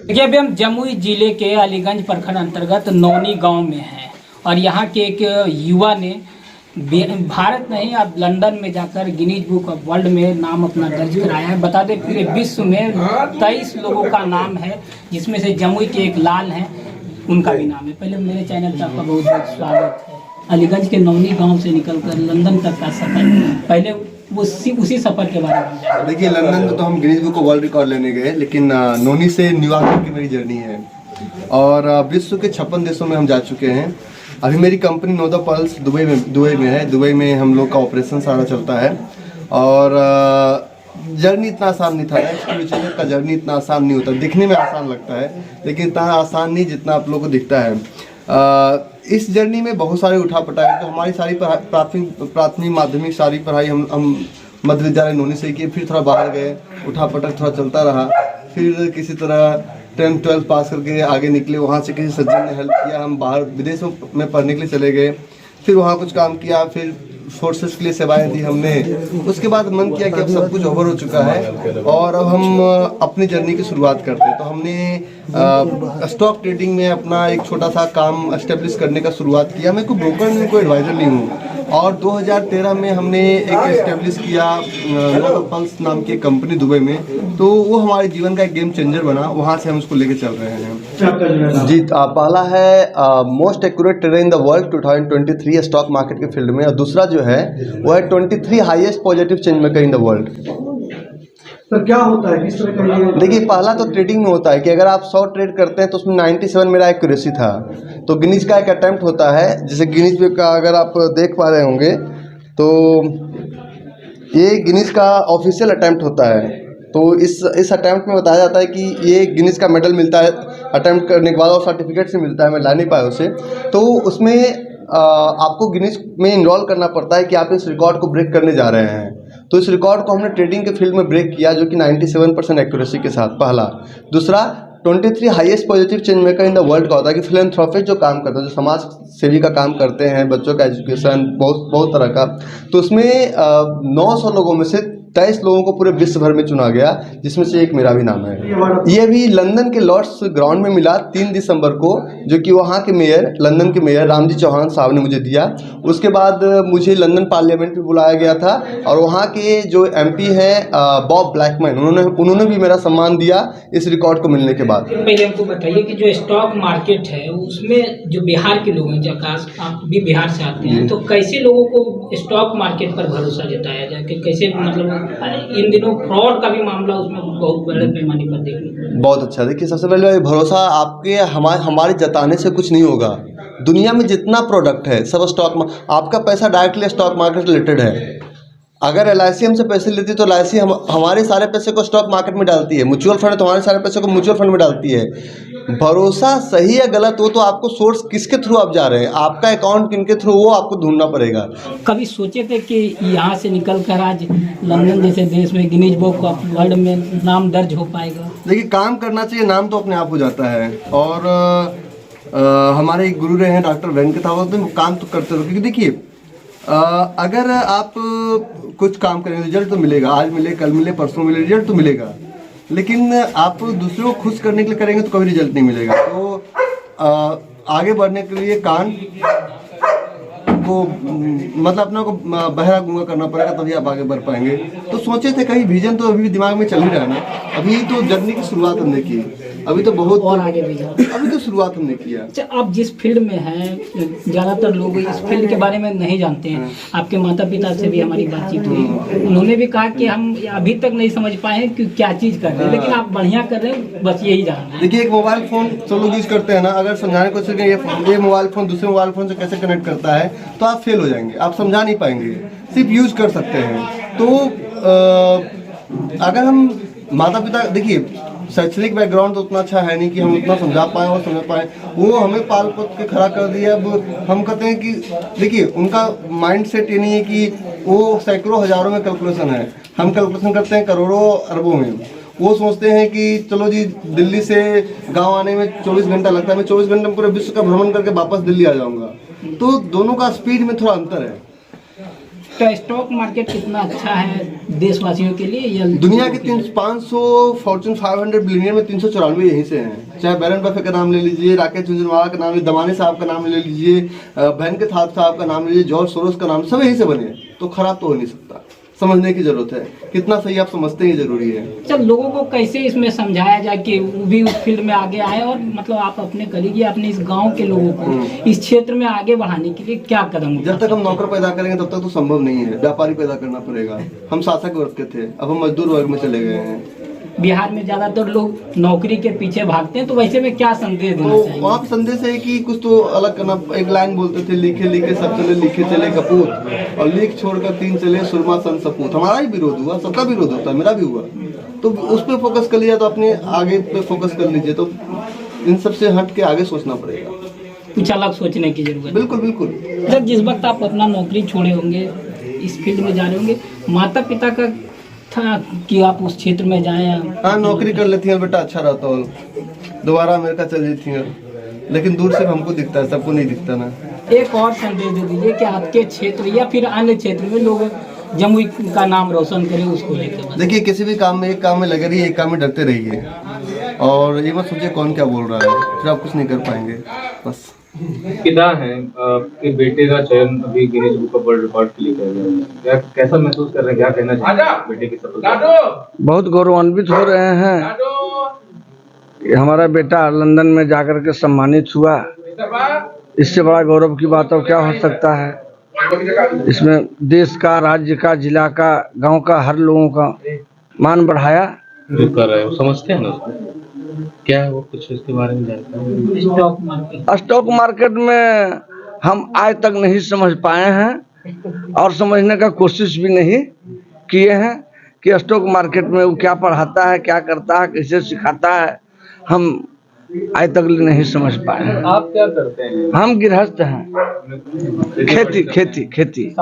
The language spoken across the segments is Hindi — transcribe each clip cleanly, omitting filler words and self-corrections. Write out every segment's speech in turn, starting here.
देखिए अभी हम जमुई जिले के अलीगंज प्रखंड अंतर्गत नौनी गांव में हैं और यहाँ के एक युवा ने भारत नहीं अब लंदन में जाकर गिनीज बुक ऑफ वर्ल्ड में नाम अपना दर्ज कराया है। बता दें पूरे विश्व में 23 लोगों का नाम है, जिसमें से जमुई के एक लाल हैं, उनका भी नाम है। पहले मेरे चैनल पर आपका बहुत बहुत स्वागत है। अलीगंज के नौनी गांव से निकलकर लंदन तक का सफर, पहले उसी सफर के बारे में देखिए। लंदन तो हम Guinness book of world record लेने गए, लेकिन नौनी से न्यूयॉर्क की मेरी जर्नी है और विश्व के 56 देशों में हम जा चुके हैं। अभी मेरी company know the pulse Dubai में है। दुबई में हम लोग का ऑपरेशन सारा चलता है और जर्नी इतना आसान नहीं था। एक्सक्लूसिव का जर्नी इतना आसान नहीं होता। दिखने में आसान लगता है लेकिन इतना आसान नहीं जितना आप लोगों को दिखता है। इस जर्नी में बहुत सारे उठापटाई, तो हमारी सारी प्राथमिक माध्यमिक सारी पढ़ाई हम मध्य विद्यालय नौनी से किए। फिर थोड़ा बाहर गए, उठापटक थोड़ा चलता रहा। फिर किसी तरह 10th 12th पास करके आगे निकले। वहाँ से किसी सज्जन ने हेल्प किया, हम बाहर विदेश में पढ़ने के लिए चले गए। फिर वहाँ कुछ काम किया, फिर फोर्सेस के लिए सेवाएं दी हमने। उसके बाद मन किया कि अब सब कुछ ओवर हो चुका है और अब हम अपनी जर्नी की शुरुआत करते हैं। तो हमने स्टॉक ट्रेडिंग में अपना एक छोटा सा काम एस्टेब्लिश करने का शुरुआत किया। मैं कोई ब्रोकर नहीं, कोई एडवाइज़र नहीं हूँ। और 2013 में हमने एक एस्टेब्लिश किया नो द पल्स नाम की कंपनी दुबई में। तो वो हमारे जीवन का एक गेम चेंजर बना। वहाँ से हम उसको लेके चल रहे हैं। जी, पहला है most accurate trader in the world 2023 stock market के फील्ड में, और दूसरा जो है वो है 23 highest positive change maker in the world. तो क्या होता है, किस तरह का ये? देखिए, पहला तो ट्रेडिंग में होता है कि अगर आप 100 ट्रेड करते हैं तो उसमें 97 मेरा एक्यूरेसी था। तो गिनीज का एक अटेम्प्ट होता है, जैसे गिनीज का अगर आप देख पा रहे होंगे तो ये गिनीज का ऑफिशियल अटेम्प्ट होता है। तो इस अटेम्प्ट में बताया जाता है कि ये गिनीज का मेडल मिलता है अटेम्प्ट करने के बाद, और सर्टिफिकेट से मिलता है। मैं ला नहीं पाया उसे। तो उसमें आपको गिनीज में इनरोल करना पड़ता है कि आप इस रिकॉर्ड को ब्रेक करने जा रहे हैं। तो इस रिकॉर्ड को हमने ट्रेडिंग के फील्ड में ब्रेक किया, जो कि 97% एक्यूरेसी के साथ, पहला। दूसरा, 23 highest positive change maker in the world का होता है कि फिलैंथ्रोपिस्ट जो काम करते हैं, जो समाज सेवी का काम करते हैं, बच्चों का एजुकेशन, बहुत तरह का। तो उसमें 900 लोगों में से 23 लोगों को पूरे विश्व भर में चुना गया, जिसमें से एक मेरा भी नाम है। ये भी लंदन के लॉर्ड्स ग्राउंड में मिला 3 दिसंबर को, जो कि वहाँ के मेयर, लंदन के मेयर रामजी चौहान साहब ने मुझे दिया। उसके बाद मुझे लंदन पार्लियामेंट में बुलाया गया था और वहाँ के जो MP हैं बॉब ब्लैकमैन, उन्होंने भी मेरा सम्मान दिया इस रिकॉर्ड को मिलने के बाद। पहले हमको बताइए कि जो स्टॉक मार्केट है उसमें जो बिहार के लोग हैं, जकास आप भी बिहार से आते हैं, तो कैसे लोगों को स्टॉक मार्केट पर भरोसा जताया जाए कि कैसे, मतलब इन दिनों फ्रॉड का भी मामला उसमें बहुत बड़े पैमाने पर देखने। बहुत अच्छा। देखिए, सबसे पहले भरोसा आपके हमारे जताने से कुछ नहीं होगा। दुनिया में जितना प्रोडक्ट है सब आपका पैसा डायरेक्टली स्टॉक मार्केट रिलेटेड है। अगर LIC हमसे पैसे लेती है तो LIC हमारे सारे पैसे को स्टॉक मार्केट में डालती है। म्यूचुअल फंड तो हमारे सारे पैसे को म्यूचुअल फंड में डालती है। भरोसा सही या गलत हो तो आपको सोर्स किसके थ्रू आप जा रहे हैं, आपका अकाउंट किनके थ्रू, वो आपको ढूंढना पड़ेगा। कभी सोचे थे कि यहाँ से निकल कर आज लंदन जैसे देश में गिनीज बुक ऑफ वर्ल्ड में नाम दर्ज हो पाएगा? देखिए, काम करना चाहिए, नाम तो अपने आप हो जाता है। और हमारे एक गुरु रहे हैं डॉक्टर वेंकटावत, तो काम तो करते रहो। क्योंकि देखिए, अगर आप कुछ काम करेंगे रिजल्ट तो मिलेगा। आज मिले, कल मिले, परसों मिले, रिजल्ट तो मिलेगा। लेकिन आप दूसरों को खुश करने के लिए करेंगे तो कभी रिजल्ट नहीं मिलेगा। तो आगे बढ़ने के लिए कान को मतलब अपना को बहरा गूंगा करना पड़ेगा, तभी आप आगे बढ़ पाएंगे। तो सोचे थे कहीं विजन तो अभी भी दिमाग में चल ही रहा है ना। अभी तो जर्नी की शुरुआत हमने की, अभी तो बहुत और आगे भी जाओ। अभी तो शुरुआत हमने किया। अच्छा, आप जिस फील्ड में हैं, ज़्यादातर लोग इस फील्ड के बारे में नहीं जानते हैं। आपके माता पिता से भी हमारी बातचीत हुई, उन्होंने भी कहा कि हम अभी तक नहीं समझ पाए हैं कि क्या चीज़ कर रहे हैं, लेकिन आप बढ़िया कर रहे हैं, बस यही जान। देखिए, एक मोबाइल फ़ोन सब लोग यूज़ करते हैं ना, अगर समझाने को कोशिश करें ये मोबाइल फ़ोन दूसरे मोबाइल फ़ोन से कैसे कनेक्ट करता है तो आप फेल हो जाएंगे, आप समझा नहीं पाएंगे, सिर्फ यूज़ कर सकते हैं। तो अगर हम माता पिता, देखिए शैक्षणिक बैकग्राउंड तो उतना अच्छा है नहीं कि हम उतना समझा पाएँ और समझ पाएँ। वो हमें पाल पोस के खड़ा कर दिया। अब हम कहते हैं कि देखिए, उनका माइंड सेट ये नहीं है कि वो सैकड़ों हज़ारों में कैलकुलेशन है, हम कैलकुलेशन करते हैं करोड़ों अरबों में। वो सोचते हैं कि चलो जी, दिल्ली से गांव आने में 24 घंटा लगता है, मैं 24 घंटे में पूरे विश्व का भ्रमण करके वापस दिल्ली आ जाऊंगा। तो दोनों का स्पीड में थोड़ा अंतर है। तो स्टॉक मार्केट कितना अच्छा है देशवासियों के लिए? या दुनिया के 500 फॉर्चून 500 बिलियनियर में 394 यहीं से हैं। चाहे बैरन बफे का नाम ले लीजिए, राकेश झुनझुनवाला का नाम ले, दमानी साहब का नाम ले लीजिए, बहन के साहब का नाम ले लीजिए, जॉर्ज सोरोस का नाम, सब यहीं से बने हैं। तो खराब तो हो नहीं सकता, समझने की जरूरत है। कितना सही आप समझते हैं जरूरी है। चल, लोगों को कैसे इसमें समझाया जाए कि वो भी उस फील्ड में आगे आए, और मतलब आप अपने करीबी अपने इस गांव के लोगों को इस क्षेत्र में आगे बढ़ाने के लिए क्या कदम उठा? जब तक हम नौकर पैदा करेंगे तब तक तो संभव नहीं है। व्यापारी पैदा करना पड़ेगा। हम शासक वर्ग के थे, अब हम मजदूर वर्ग में चले गए हैं। बिहार में ज्यादातर लोग नौकरी के पीछे भागते हैं, तो वैसे में क्या संदेश देना तो चाहिए? वहाँ पे संदेश है कि कुछ तो अलग करना। एक लाइन बोलते थे, लिखे लिखे सब चले, लिखे चले कपूत, और लिख छोड़कर 3 चले सुरमा सन सपूत। हमारा ही विरोध हुआ, सबका विरोध होता है, मेरा भी हुआ। तो उस पर फोकस कर लिया तो अपने आगे पे फोकस कर लीजिए। तो इन सब से हट के आगे सोचना पड़ेगा, कुछ अलग सोचने की जरूरत है। बिल्कुल बिल्कुल। जब जिस वक्त आप अपना नौकरी छोड़े होंगे, इस फील्ड में जा रहे होंगे, माता पिता का था कि आप उस क्षेत्र में जाएं? हाँ, नौकरी कर लेती हैं बेटा, अच्छा रहता हो, दोबारा अमेरिका चल जाती हैं। लेकिन दूर से हमको दिखता है, सबको नहीं दिखता ना। एक और संदेश दे दीजिए कि आपके क्षेत्र या फिर अन्य क्षेत्र में लोग जमुई का नाम रोशन करें, उसको लेकर। देखिए, किसी भी काम में एक काम में लगे रहिए, एक काम में डरते रहिए, और ये मत सोचिए कौन क्या बोल रहा है, फिर आप कुछ नहीं कर पाएंगे। बस पिता हैं, आपके बेटे का चयन अभी Guinness book of world record के लिए किया गया है। क्या कैसा महसूस कर रहे हैं, क्या कहना चाहिए बेटे की सफलता? बहुत गौरवान्वित हो रहे हैं कि हमारा बेटा लंदन में जाकर के सम्मानित हुआ। इससे बड़ा गौरव की बात और क्या हो सकता है। इसमें देश का, राज्य का, जिला का, गांव का, हर लोगों का मान बढ़ाया। जो कर रहे हो समझते हैं ना उसको, क्या है वो, कुछ इसके बारे में जानकारी? स्टॉक मार्केट में हम आज तक नहीं समझ पाए हैं और समझने का कोशिश भी नहीं किए हैं कि स्टॉक मार्केट में वो क्या पढ़ाता है, क्या करता है, कैसे सिखाता है, हम आज तक नहीं समझ पाए हैं। आप क्या करते हैं? हम गृहस्थ हैं, खेती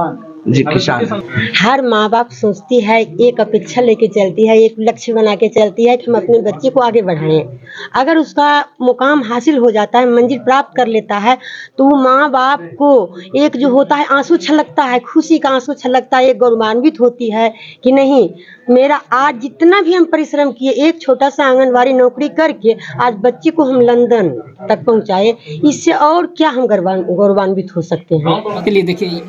जी, किसान। हर माँ बाप सोचती है, एक अपेक्षा लेके चलती है, एक लक्ष्य बना के चलती है कि हम अपने बच्चे को आगे बढ़ाएं। अगर उसका मुकाम हासिल हो जाता है, मंजिल प्राप्त कर लेता है, तो वो माँ बाप को एक जो होता है आंसू छलकता है, खुशी का आंसू छलकता है, एक गौरवान्वित होती है कि नहीं, मेरा आज जितना भी हम परिश्रम किए, एक छोटा सा आंगनवाड़ी नौकरी करके आज बच्चे को हम लंदन तक पहुँचाए, इससे और क्या हम गौरवान्वित हो सकते हैं। के लिए देखिए,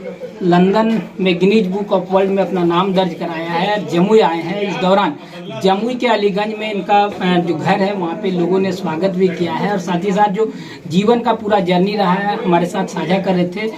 लंदन में गिनीज बुक ऑफ वर्ल्ड में अपना नाम दर्ज कराया है, जमुई आए हैं। इस दौरान जमुई के अलीगंज में इनका जो घर है, वहाँ पे लोगों ने स्वागत भी किया है, और साथ ही साथ जो जीवन का पूरा जर्नी रहा है हमारे साथ साझा कर रहे थे।